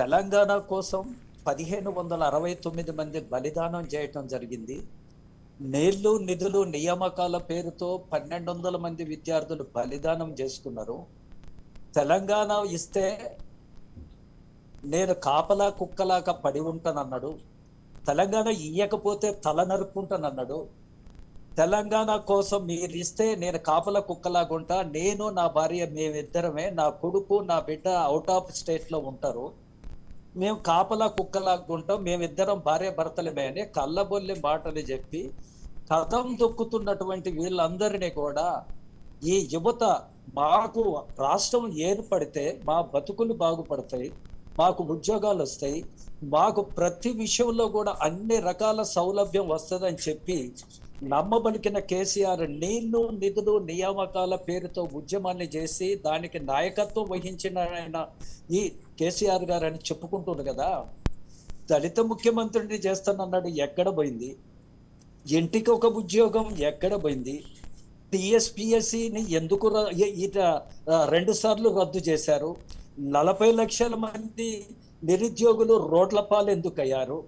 తెలంగాణ కోసం 1569 మంది బలిదానం చేయటం జరిగింది. నీళ్లు నిధులు నియామకాల పేరుతో 1200 మంది విద్యార్థులు బలిదానం చేసుకున్నారు. తెలంగాణ ఇస్తే నేను కాపలా కుక్కలాగా పడి ఉంటానన్నాడు. తెలంగాణ ఇయ్యకపోతే తల నరుక్కుంటానన్నాడు. తెలంగాణ కోసం మీరు ఇస్తే నేను కాపలా కుక్కలాగా ఉంటా, నేను నా భార్య మేమిద్దరమే, నా కొడుకు నా బిడ్డ అవుట్ ఆఫ్ స్టేట్ లో ఉంటారు, మేము కాపలా కుక్కలాగా ఉంటాం, మేమిద్దరం భార్య భర్తలమే అని కళ్ళబొల్లి మాటలు చెప్పి కథం దొక్కుతున్నటువంటి వీళ్ళందరినీ కూడా ఈ యువత మాకు రాష్ట్రం ఏర్పడితే మా బతుకులు బాగుపడతాయి, మాకు ఉద్యోగాలు వస్తాయి, మాకు ప్రతి విషయంలో కూడా అన్ని రకాల సౌలభ్యం వస్తుందని చెప్పి నమ్మబలికిన కేసీఆర్ నీళ్లు నిధులు నియామకాల పేరుతో ఉద్యమాన్ని చేసి దానికి నాయకత్వం వహించిన ఆయన ఈ కేసీఆర్ గారు అని చెప్పుకుంటున్నారు కదా. దళిత ముఖ్యమంత్రిని చేస్తానన్నాడు, ఎక్కడ పోయింది? ఇంటికి ఒక ఉద్యోగం ఎక్కడ పోయింది? టీఎస్పీఎస్సీని ఎందుకు 2 సార్లు రద్దు చేశారు? 40 లక్షల మంది నిరుద్యోగులు రోడ్ల పాలు ఎందుకు అయ్యారు?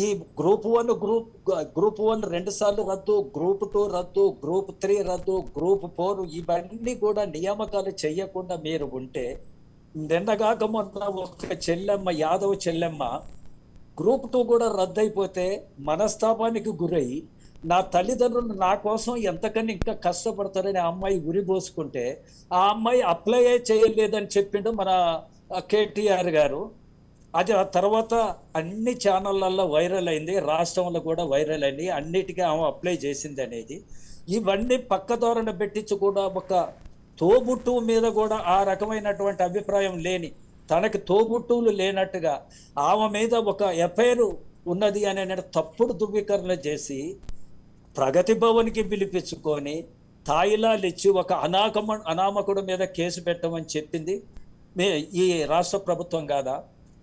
ఈ గ్రూప్ 1 2 సార్లు రద్దు, గ్రూప్ 2 రద్దు, గ్రూప్ 3 రద్దు, గ్రూప్ 4 ఇవన్నీ కూడా నియామకాలు చేయకుండా మీరు ఉంటే, నిన్నగాక మొన్న ఒక చెల్లెమ్మ, యాదవ్ చెల్లెమ్మ గ్రూప్ 2 కూడా రద్దయిపోతే మనస్తాపానికి గురై నా తల్లిదండ్రులు నా కోసం ఎంతకన్నా ఇంకా కష్టపడతారని ఆ అమ్మాయి ఉరిపోసుకుంటే ఆ అమ్మాయి అప్లై చేయలేదని చెప్పిండు మన కేటీఆర్ గారు. అది ఆ తర్వాత అన్ని ఛానళ్ళల్లో వైరల్ అయింది, రాష్ట్రంలో కూడా వైరల్ అయింది, అన్నిటికీ ఆమె అప్లై చేసింది అనేది. ఇవన్నీ పక్కదోరణ పెట్టించి కూడా ఒక తోబుట్టు మీద కూడా ఆ రకమైనటువంటి అభిప్రాయం లేని, తనకి తోబుట్టువులు లేనట్టుగా ఆమె మీద ఒక ఎఫ్ఐఆర్ ఉన్నది అనే తప్పుడు ధృవీకరణ చేసి ప్రగతి భవన్కి పిలిపించుకొని తాయిలాలు ఇచ్చి ఒక అనామకుడు మీద కేసు పెట్టమని చెప్పింది ఈ రాష్ట్ర ప్రభుత్వం కాదా?